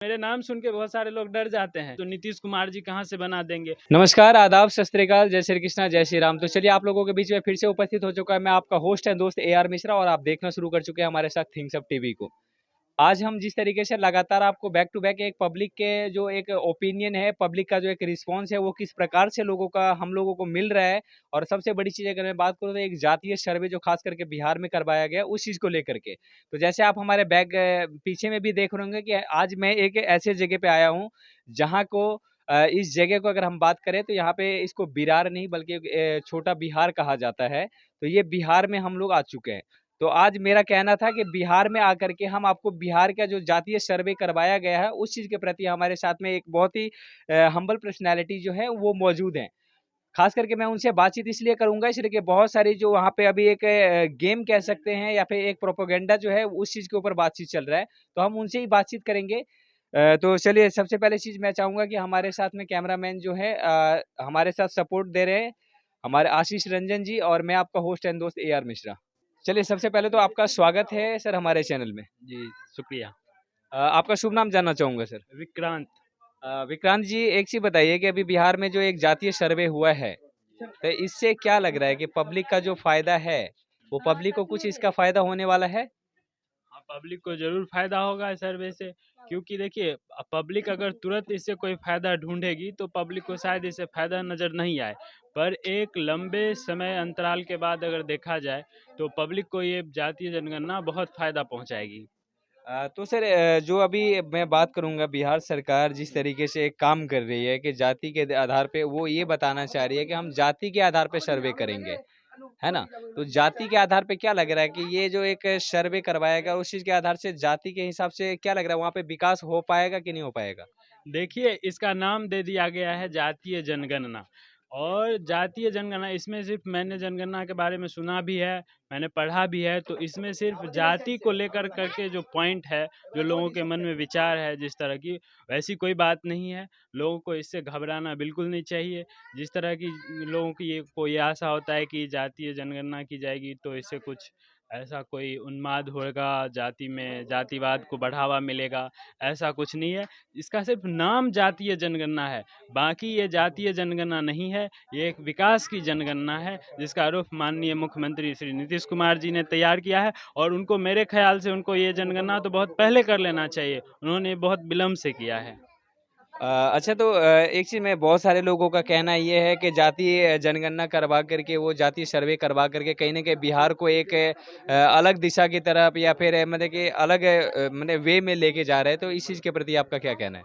मेरे नाम सुन के बहुत सारे लोग डर जाते हैं, तो नीतीश कुमार जी कहाँ से बना देंगे। नमस्कार, आदाब, सत श्री अकाल, जय श्री कृष्णा, जय श्री राम। तो चलिए आप लोगों के बीच में फिर से उपस्थित हो चुका है मैं आपका होस्ट एंड दोस्त AR मिश्रा और आप देखना शुरू कर चुके हैं हमारे साथ थिंग्स अप टीवी को। आज हम जिस तरीके से लगातार आपको बैक टू बैक एक पब्लिक के जो एक ओपिनियन है, पब्लिक का जो एक रिस्पॉन्स है, वो किस प्रकार से लोगों का हम लोगों को मिल रहा है। और सबसे बड़ी चीज़ अगर मैं बात करूँ तो एक जातीय सर्वे जो खास करके बिहार में करवाया गया उस चीज़ को लेकर के। तो जैसे आप हमारे पीछे में भी देख रहे होंगे कि आज मैं एक ऐसे जगह पे आया हूँ जहाँ को इस जगह को अगर हम बात करें तो यहाँ पे इसको बिरार नहीं बल्कि छोटा बिहार कहा जाता है। तो ये बिहार में हम लोग आ चुके हैं। तो आज मेरा कहना था कि बिहार में आकर के हम आपको बिहार का जो जातीय सर्वे करवाया गया है उस चीज़ के प्रति हमारे साथ में एक बहुत ही हम्बल पर्सनैलिटी जो है वो मौजूद हैं। खास करके मैं उनसे बातचीत इसलिए करूँगा इसलिए कि बहुत सारी जो वहाँ पे अभी एक गेम कह सकते हैं या फिर एक प्रोपेगेंडा जो है उस चीज़ के ऊपर बातचीत चल रहा है। तो हम उनसे ही बातचीत करेंगे। तो चलिए सबसे पहले चीज़ मैं चाहूँगा कि हमारे साथ में कैमरामैन जो है हमारे साथ सपोर्ट दे रहे हैं हमारे आशीष रंजन जी और मैं आपका होस्ट एंड दोस्त AR मिश्रा। चलिए सबसे पहले तो आपका स्वागत है सर हमारे चैनल में। जी, शुक्रिया। आपका शुभ नाम जानना चाहूँगा सर। विक्रांत। विक्रांत जी एक चीज़ बताइए कि अभी बिहार में जो एक जातीय सर्वे हुआ है, तो इससे क्या लग रहा है कि पब्लिक का जो फ़ायदा है, वो पब्लिक को कुछ इसका फ़ायदा होने वाला है? हाँ, पब्लिक को जरूर फायदा होगा इस सर्वे से, क्योंकि देखिए पब्लिक अगर तुरंत इससे कोई फायदा ढूंढेगी तो पब्लिक को शायद इससे फायदा नजर नहीं आए। पर एक लंबे समय अंतराल के बाद अगर देखा जाए तो पब्लिक को ये जातीय जनगणना बहुत फायदा पहुंचाएगी। तो सर जो अभी मैं बात करूँगा बिहार सरकार जिस तरीके से एक काम कर रही है कि जाति के आधार पे वो ये बताना चाह रही है कि हम जाति के आधार पे सर्वे करेंगे, है ना? तो जाति के आधार पे क्या लग रहा है कि ये जो एक सर्वे करवाएगा उस चीज़ के आधार से जाति के हिसाब से क्या लग रहा है वहाँ पे विकास हो पाएगा कि नहीं हो पाएगा? देखिए, इसका नाम दे दिया गया है जातीय जनगणना। और जातीय जनगणना इसमें सिर्फ मैंने जनगणना के बारे में सुना भी है, मैंने पढ़ा भी है, तो इसमें सिर्फ जाति को लेकर करके जो पॉइंट है, जो लोगों के मन में विचार है जिस तरह की, वैसी कोई बात नहीं है। लोगों को इससे घबराना बिल्कुल नहीं चाहिए। जिस तरह की लोगों की ये कोई आशा होता है कि जातीय जनगणना की जाएगी तो इससे कुछ ऐसा कोई उन्माद होगा, जाति में जातिवाद को बढ़ावा मिलेगा, ऐसा कुछ नहीं है। इसका सिर्फ नाम जातीय जनगणना है, बाकी ये जातीय जनगणना नहीं है। ये एक विकास की जनगणना है जिसका रूप माननीय मुख्यमंत्री श्री नीतीश कुमार जी ने तैयार किया है। और उनको मेरे ख्याल से उनको ये जनगणना तो बहुत पहले कर लेना चाहिए, उन्होंने बहुत विलम्ब से किया है। अच्छा तो एक चीज़ में बहुत सारे लोगों का कहना ये है कि जातीय जनगणना करवा करके वो जातीय सर्वे करवा करके कहीं न कहीं बिहार को एक अलग दिशा की तरफ या फिर मतलब कि अलग मतलब वे में लेके जा रहे हैं, तो इस चीज़ के प्रति आपका क्या कहना है?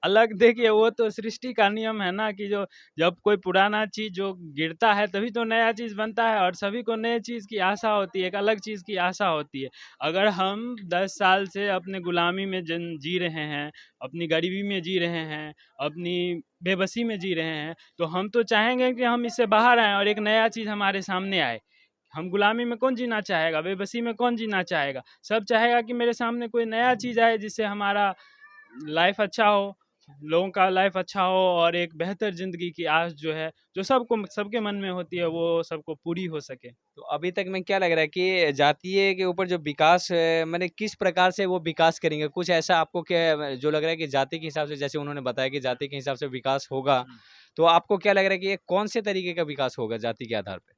अलग देखिए, वो तो सृष्टि का नियम है ना कि जो जब कोई पुराना चीज जो गिरता है तभी तो नया चीज बनता है, और सभी को नए चीज की आशा होती है, एक अलग चीज की आशा होती है। अगर हम 10 साल से अपने गुलामी में जी रहे हैं, अपनी गरीबी में जी रहे हैं, अपनी बेबसी में जी रहे हैं, तो हम तो चाहेंगे कि हम इससे बाहर आए और एक नया चीज हमारे सामने आए। हम गुलामी में कौन जीना चाहेगा, बेबसी में कौन जीना चाहेगा। सब चाहेगा कि मेरे सामने कोई नया चीज आए जिससे हमारा लाइफ अच्छा हो, लोगों का लाइफ अच्छा हो, और एक बेहतर ज़िंदगी की आस जो है, जो सबको सबके मन में होती है, वो सबको पूरी हो सके। तो अभी तक में क्या लग रहा है कि जातीय के ऊपर जो विकास माने किस प्रकार से वो विकास करेंगे? कुछ ऐसा आपको क्या जो लग रहा है कि जाति के हिसाब से जैसे उन्होंने बताया कि जाति के हिसाब से विकास होगा, तो आपको क्या लग रहा है कि ये कौन से तरीके का विकास होगा जाति के आधार पे?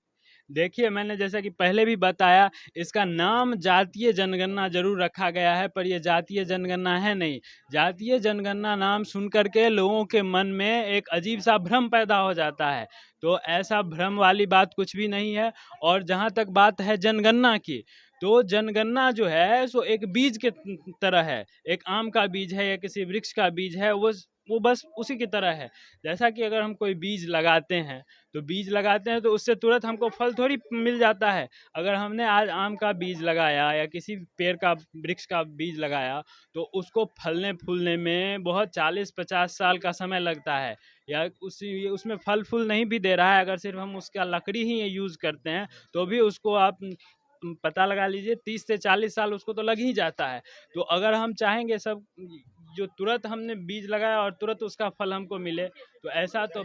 देखिए, मैंने जैसा कि पहले भी बताया, इसका नाम जातीय जनगणना ज़रूर रखा गया है, पर ये जातीय जनगणना है नहीं। जातीय जनगणना नाम सुन कर के लोगों के मन में एक अजीब-सा भ्रम पैदा हो जाता है, तो ऐसा भ्रम वाली बात कुछ भी नहीं है। और जहाँ तक बात है जनगणना की, तो जनगणना जो है सो एक बीज के तरह है। एक आम का बीज है या किसी वृक्ष का बीज है, वो बस उसी की तरह है। जैसा कि अगर हम कोई बीज लगाते हैं, तो बीज लगाते हैं तो उससे तुरंत हमको फल थोड़ी मिल जाता है। अगर हमने आज आम का बीज लगाया या किसी पेड़ का वृक्ष का बीज लगाया, तो उसको फलने फूलने में बहुत 40-50 साल का समय लगता है। या उसमें फल फूल नहीं भी दे रहा है, अगर सिर्फ हम उसका लकड़ी ही यूज़ करते हैं, तो भी उसको आप पता लगा लीजिए 30 से 40 साल उसको तो लग ही जाता है। तो अगर हम चाहेंगे सब जो तुरंत हमने बीज लगाया और तुरंत उसका फल हमको मिले, तो ऐसा तो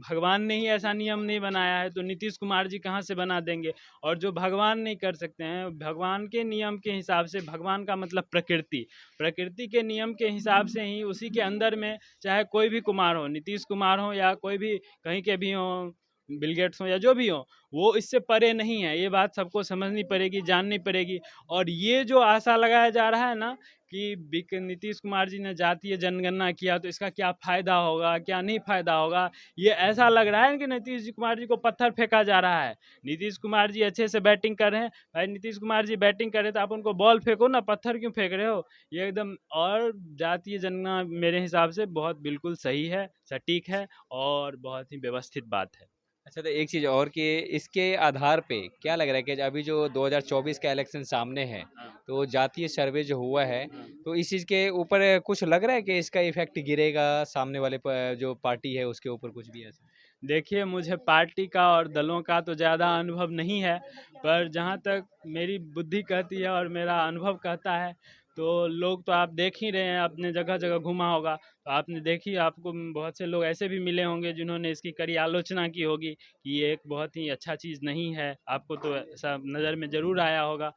भगवान ने ही ऐसा नियम नहीं बनाया है, तो नीतीश कुमार जी कहाँ से बना देंगे। और जो भगवान नहीं कर सकते हैं, भगवान के नियम के हिसाब से, भगवान का मतलब प्रकृति, प्रकृति के नियम के हिसाब से ही उसी के अंदर में चाहे कोई भी कुमार हो, नीतीश कुमार हो या कोई भी कहीं के भी हो, बिल गेट्स हो या जो भी हो, वो इससे परे नहीं है। ये बात सबको समझनी पड़ेगी, जाननी पड़ेगी। और ये जो आशा लगाया जा रहा है ना कि नीतीश कुमार जी ने जातीय जनगणना किया तो इसका क्या फ़ायदा होगा, क्या नहीं फ़ायदा होगा, ये ऐसा लग रहा है कि नीतीश कुमार जी को पत्थर फेंका जा रहा है। नीतीश कुमार जी अच्छे से बैटिंग कर रहे हैं, भाई नीतीश कुमार जी बैटिंग कर रहे तो आप उनको बॉल फेंको ना, पत्थर क्यों फेंक रहे हो, ये एकदम। और जातीय जनगणना मेरे हिसाब से बहुत बिल्कुल सही है, सटीक है और बहुत ही व्यवस्थित बात है। अच्छा, तो एक चीज़ और कि इसके आधार पे क्या लग रहा है कि अभी जो 2024 का इलेक्शन सामने है, तो जातीय सर्वे जो हुआ है, तो इस चीज़ के ऊपर कुछ लग रहा है कि इसका इफेक्ट गिरेगा सामने वाले जो पार्टी है उसके ऊपर, कुछ भी ऐसा? देखिए, मुझे पार्टी का और दलों का तो ज़्यादा अनुभव नहीं है, पर जहाँ तक मेरी बुद्धि कहती है और मेरा अनुभव कहता है, तो लोग तो आप देख ही रहे हैं, आपने जगह-जगह घूमा होगा, तो आपने देखी, आपको बहुत से लोग ऐसे भी मिले होंगे जिन्होंने इसकी कड़ी आलोचना की होगी कि ये एक बहुत ही अच्छा चीज़ नहीं है, आपको तो ऐसा नज़र में ज़रूर आया होगा।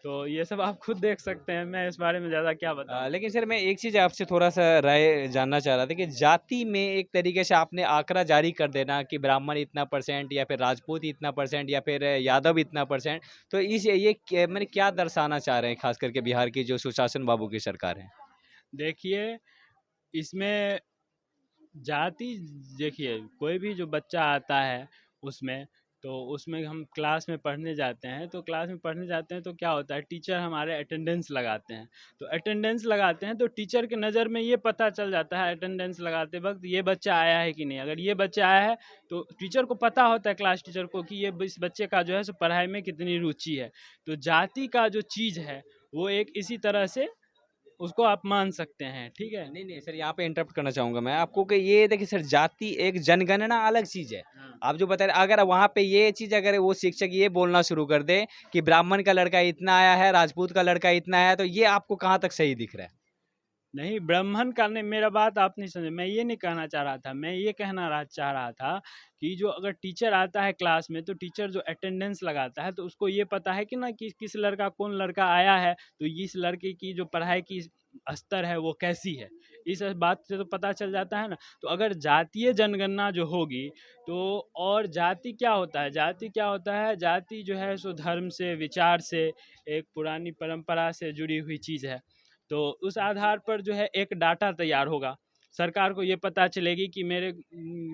तो ये सब आप खुद देख सकते हैं, मैं इस बारे में ज़्यादा क्या बताऊँ। लेकिन सर, मैं एक चीज़ आपसे थोड़ा-सा राय जानना चाह रहा था कि जाति में एक तरीके से आपने आंकड़ा जारी कर देना कि ब्राह्मण इतना परसेंट या फिर राजपूत इतना परसेंट या फिर यादव इतना परसेंट, तो ये माने क्या दर्शाना चाह रहे हैं ख़ास करके बिहार की जो सुशासन बाबू की सरकार है? देखिए, इसमें जाति, देखिए कोई भी जो बच्चा आता है उसमें, तो उसमें हम क्लास में पढ़ने जाते हैं, तो क्लास में पढ़ने जाते हैं तो क्या होता है, टीचर हमारे अटेंडेंस लगाते हैं। तो अटेंडेंस लगाते हैं तो टीचर के नज़र में ये पता चल जाता है अटेंडेंस लगाते वक्त ये बच्चा आया है कि नहीं। अगर ये बच्चा आया है तो टीचर को पता होता है, क्लास टीचर को, कि ये इस बच्चे का जो है सो पढ़ाई में कितनी रुचि है। तो जाति का जो चीज़ है वो एक इसी तरह से उसको आप मान सकते हैं, ठीक है। नहीं, नहीं सर, यहाँ पे इंटरप्ट करना चाहूँगा मैं आपको कि ये देखिए सर, जाति एक जनगणना अलग चीज़ है। हाँ। आप जो बता रहे, अगर वहाँ पे ये चीज़, अगर वो शिक्षक ये बोलना शुरू कर दे कि ब्राह्मण का लड़का इतना आया है, राजपूत का लड़का इतना आया है, तो ये आपको कहाँ तक सही दिख रहा है? नहीं, ब्राह्मण का नहीं, मेरा बात आप नहीं समझे। मैं ये नहीं कहना चाह रहा था, मैं ये चाह रहा था कि जो अगर टीचर आता है क्लास में, तो टीचर जो अटेंडेंस लगाता है तो उसको ये पता है कि ना कि किस लड़का, कौन लड़का आया है, तो इस लड़के की जो पढ़ाई की स्तर है वो कैसी है, इस बात से तो पता चल जाता है ना। तो अगर जातीय जनगणना जो होगी तो, और जाति क्या होता है, जाति क्या होता है, जाति जो है सो धर्म से, विचार से, एक पुरानी परंपरा से जुड़ी हुई चीज़ है। तो उस आधार पर जो है एक डाटा तैयार होगा, सरकार को ये पता चलेगी कि मेरे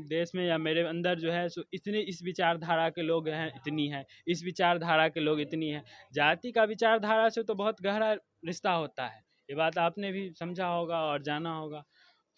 देश में या मेरे अंदर जो है सो इतने इस विचारधारा के लोग हैं, इतनी हैं, इस विचारधारा के लोग इतनी हैं। जाति का विचारधारा से तो बहुत गहरा रिश्ता होता है, ये बात आपने भी समझा होगा और जाना होगा।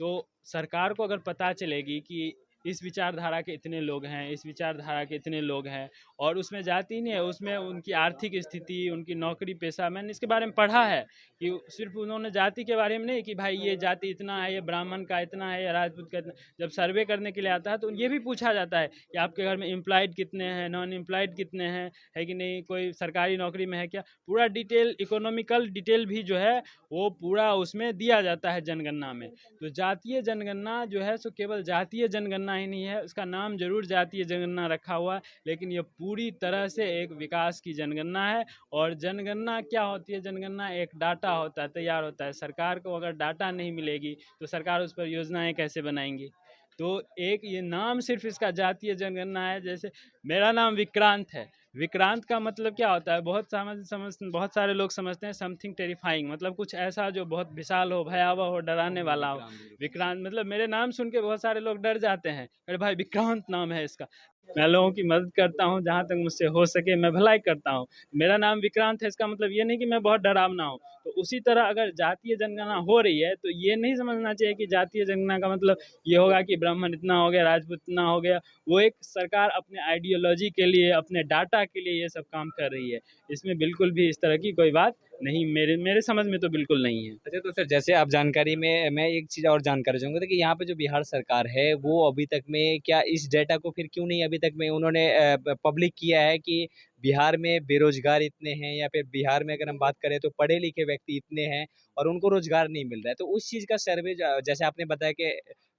तो सरकार को अगर पता चलेगी कि इस विचारधारा के इतने लोग हैं, इस विचारधारा के इतने लोग हैं, और उसमें जाति नहीं है, उसमें उनकी आर्थिक स्थिति, उनकी नौकरी पेशा, मैंने इसके बारे में पढ़ा है कि सिर्फ उन्होंने जाति के बारे में नहीं कि भाई ये जाति इतना है, ये ब्राह्मण का इतना है, या राजपूत का इतना। जब सर्वे करने के लिए आता है तो ये भी पूछा जाता है कि आपके घर में एम्प्लॉयड कितने हैं, नॉन एम्प्लॉयड कितने हैं, है कि नहीं, कोई सरकारी नौकरी में है क्या, पूरा डिटेल, इकोनॉमिकल डिटेल भी जो है वो पूरा उसमें दिया जाता है जनगणना में। तो जातीय जनगणना जो है सो केवल जातीय जनगणना ही नहीं है, उसका नाम जरूर जातीय जनगणना रखा हुआ है, लेकिन ये पूरी तरह से एक विकास की जनगणना है। और जनगणना क्या होती है, जनगणना एक डाटा होता है, तैयार होता है। सरकार को अगर डाटा नहीं मिलेगी तो सरकार उस पर योजनाएं कैसे बनाएंगी। तो एक ये नाम सिर्फ इसका जातीय जनगणना है। जैसे मेरा नाम विक्रांत है, विक्रांत का मतलब क्या होता है, बहुत सारे लोग समझते हैं समथिंग टेरिफाइंग, मतलब कुछ ऐसा जो बहुत विशाल हो, भयावह हो, डराने वाला हो। विक्रांत मतलब मेरे नाम सुन के बहुत सारे लोग डर जाते हैं, अरे भाई विक्रांत नाम है इसका। मैं लोगों की मदद करता हूँ, जहाँ तक मुझसे हो सके मैं भलाई करता हूँ। मेरा नाम विक्रांत है, इसका मतलब ये नहीं कि मैं बहुत डरावना हूँ। तो उसी तरह अगर जातीय जनगणना हो रही है तो ये नहीं समझना चाहिए कि जातीय जनगणना का मतलब ये होगा कि ब्राह्मण इतना हो गया, राजपूत इतना हो गया। वो एक सरकार अपने आइडियोलॉजी के लिए, अपने डाटा के लिए ये सब काम कर रही है। इसमें बिल्कुल भी इस तरह की कोई बात नहीं, मेरे मेरे समझ में तो बिल्कुल नहीं है। अच्छा, तो सर जैसे आप जानकारी में, मैं एक चीज़ और जानकारी चाहूँगा था कि यहाँ पे जो बिहार सरकार है वो अभी तक में क्या इस डेटा को फिर क्यों नहीं अभी तक में उन्होंने पब्लिक किया है कि बिहार में बेरोजगार इतने हैं, या फिर बिहार में अगर हम बात करें तो पढ़े लिखे व्यक्ति इतने हैं और उनको रोजगार नहीं मिल रहा है। तो उस चीज़ का सर्वे जैसे आपने बताया कि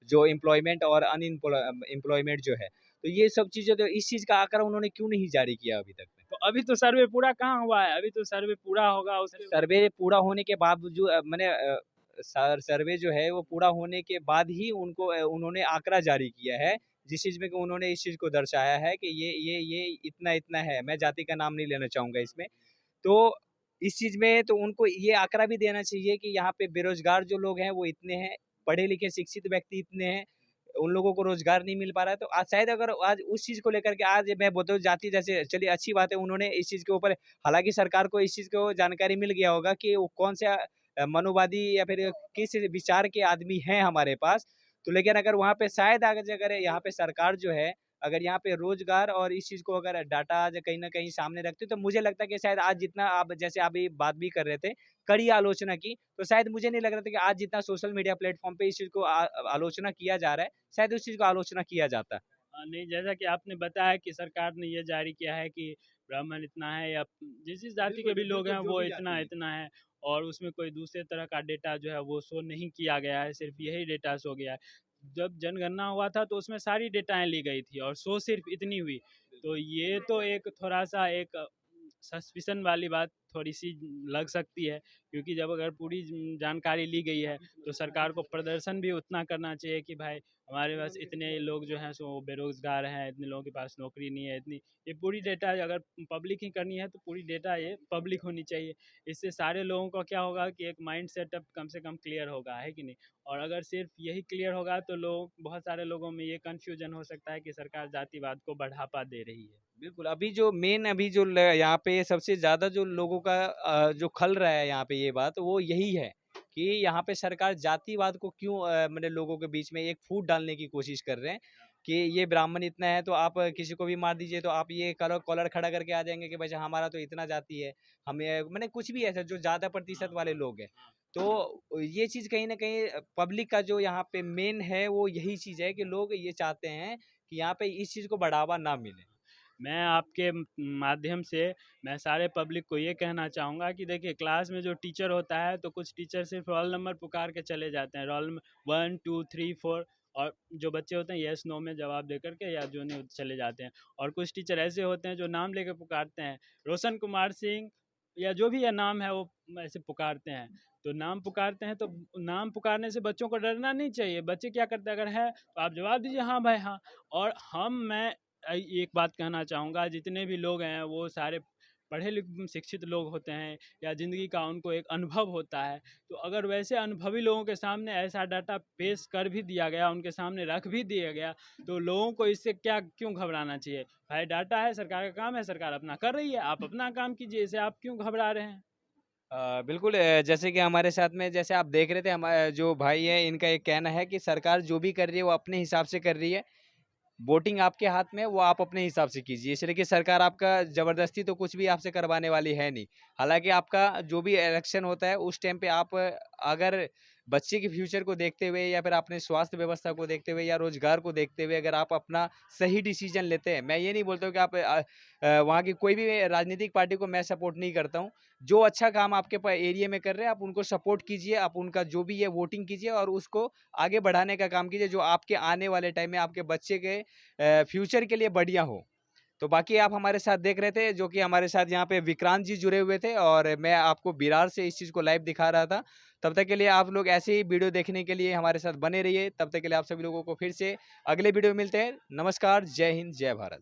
जो एम्प्लॉयमेंट और एम्प्लॉयमेंट जो है, तो ये सब चीज़ें, तो इस चीज़ का आंकड़ा उन्होंने क्यों नहीं जारी किया अभी तक में? तो अभी तो सर्वे पूरा कहाँ हुआ है, अभी तो सर्वे पूरा होगा उसके। सर्वे पूरा होने के बावजूद सर्वे जो है वो पूरा होने के बाद ही उन्होंने आंकड़ा जारी किया है, जिस चीज़ में कि उन्होंने इस चीज़ को दर्शाया है कि ये इतना-इतना है। मैं जाति का नाम नहीं लेना चाहूँगा इसमें। तो इस चीज़ में तो उनको ये आंकड़ा भी देना चाहिए कि यहाँ पे बेरोज़गार जो लोग हैं वो इतने हैं, पढ़े-लिखे शिक्षित व्यक्ति इतने हैं, उन लोगों को रोज़गार नहीं मिल पा रहा है। तो आज शायद अगर आज उस चीज़ को लेकर के आज मैं बोलता हूँ जाति जैसे, चलिए अच्छी बात है उन्होंने इस चीज़ के ऊपर, हालाँकि सरकार को इस चीज़ को जानकारी मिल गया होगा कि वो कौन सा मनोवादी या फिर किस विचार के आदमी हैं हमारे पास। तो लेकिन अगर वहाँ पे शायद अगर यहाँ पे सरकार जो है, अगर यहाँ पे रोज़गार और इस चीज़ को अगर डाटा आज कहीं न कहीं सामने रखते, तो मुझे लगता है कि शायद आज जितना आप जैसे अभी बात भी कर रहे थे, कड़ी आलोचना की, तो शायद मुझे नहीं लग रहा था कि आज जितना सोशल मीडिया प्लेटफ़ॉर्म पे इस चीज़ को आलोचना किया जा रहा है, शायद उस चीज़ को आलोचना किया जाता। नहीं, जैसा कि आपने बताया कि सरकार ने ये जारी किया है कि ब्राह्मण इतना है या जिस जाति के भी लोग हैं जो वो भी जाति इतना में। इतना है, और उसमें कोई दूसरे तरह का डेटा जो है वो शो नहीं किया गया है, सिर्फ यही डेटा शो गया है। जब जनगणना हुआ था तो उसमें सारी डेटाएं ली गई थी और शो सिर्फ इतनी हुई। तो ये तो एक थोड़ा सा एक सस्पिशन वाली बात थोड़ी सी लग सकती है, क्योंकि जब अगर पूरी जानकारी ली गई है तो सरकार को प्रदर्शन भी उतना करना चाहिए कि भाई हमारे पास इतने लोग जो हैं सो बेरोज़गार हैं, इतने लोगों के पास नौकरी नहीं है, इतनी ये पूरी डेटा अगर पब्लिक ही करनी है तो पूरी डेटा ये पब्लिक होनी चाहिए। इससे सारे लोगों का क्या होगा कि एक माइंड सेटअप कम से कम क्लियर होगा, है कि नहीं? और अगर सिर्फ यही क्लियर होगा तो लोग बहुत सारे लोगों में ये कन्फ्यूजन हो सकता है कि सरकार जातिवाद को बढ़ावा दे रही है। बिल्कुल, अभी जो यहाँ पे सबसे ज़्यादा जो लोगों का जो खल रहा है यहाँ पे ये बात, वो यही है कि यहाँ पे सरकार जातिवाद को क्यों मतलब लोगों के बीच में एक फूट डालने की कोशिश कर रहे हैं कि ये ब्राह्मण इतना है तो आप किसी को भी मार दीजिए, तो आप ये कॉलर कॉलर खड़ा करके आ जाएँगे कि भाई हमारा तो इतना जाति है। हमें मैंने कुछ भी ऐसा जो ज़्यादा प्रतिशत वाले लोग हैं। तो ये चीज़ कहीं न कहीं पब्लिक का जो यहाँ पे मेन है वो यही चीज़ है कि लोग ये चाहते हैं कि यहाँ पे इस चीज़ को बढ़ावा ना मिले। मैं आपके माध्यम से मैं सारे पब्लिक को ये कहना चाहूँगा कि देखिए क्लास में जो टीचर होता है तो कुछ टीचर सिर्फ रोल नंबर पुकार के चले जाते हैं, रोल 1 2 3 4, और जो बच्चे होते हैं यस नो में जवाब दे करके या जो नहीं चले जाते हैं। और कुछ टीचर ऐसे होते हैं जो नाम लेके पुकारते हैं, रोशन कुमार सिंह या जो भी यह नाम है वो ऐसे पुकारते हैं। तो नाम पुकारते हैं तो नाम पुकारने से बच्चों को डरना नहीं चाहिए। बच्चे क्या करते हैं, अगर है तो आप जवाब दीजिए हाँ भाई हाँ। और मैं एक बात कहना चाहूँगा, जितने भी लोग हैं वो सारे पढ़े लिखे शिक्षित लोग होते हैं या ज़िंदगी का उनको एक अनुभव होता है। तो अगर वैसे अनुभवी लोगों के सामने ऐसा डाटा पेश कर भी दिया गया, उनके सामने रख भी दिया गया, तो लोगों को इससे क्या क्यों घबराना चाहिए? भाई डाटा है, सरकार का काम है, सरकार अपना कर रही है, आप अपना काम कीजिए, इसे आप क्यों घबरा रहे हैं? बिल्कुल, जैसे कि हमारे साथ में जैसे आप देख रहे थे, जो भाई है इनका एक कहना है कि सरकार जो भी कर रही है वो अपने हिसाब से कर रही है। वोटिंग आपके हाथ में है, वो आप अपने हिसाब से कीजिए। इसलिए कि सरकार आपका ज़बरदस्ती तो कुछ भी आपसे करवाने वाली है नहीं। हालाँकि आपका जो भी इलेक्शन होता है उस टाइम पे आप अगर बच्चे के फ्यूचर को देखते हुए या फिर अपने स्वास्थ्य व्यवस्था को देखते हुए या रोज़गार को देखते हुए अगर आप अपना सही डिसीज़न लेते हैं, मैं ये नहीं बोलता हूँ कि आप वहाँ की कोई भी राजनीतिक पार्टी को मैं सपोर्ट नहीं करता हूँ। जो अच्छा काम आपके एरिया में कर रहे हैं आप उनको सपोर्ट कीजिए, आप उनका जो भी है वोटिंग कीजिए और उसको आगे बढ़ाने का काम कीजिए, जो आपके आने वाले टाइम में आपके बच्चे के फ्यूचर के लिए बढ़िया हो। तो बाकी आप हमारे साथ देख रहे थे, जो कि हमारे साथ यहाँ पे विक्रांत जी जुड़े हुए थे और मैं आपको विरार से इस चीज़ को लाइव दिखा रहा था। तब तक के लिए आप लोग ऐसे ही वीडियो देखने के लिए हमारे साथ बने रहिए। तब तक के लिए आप सभी लोगों को फिर से अगले वीडियो में मिलते हैं। नमस्कार, जय हिंद, जय भारत।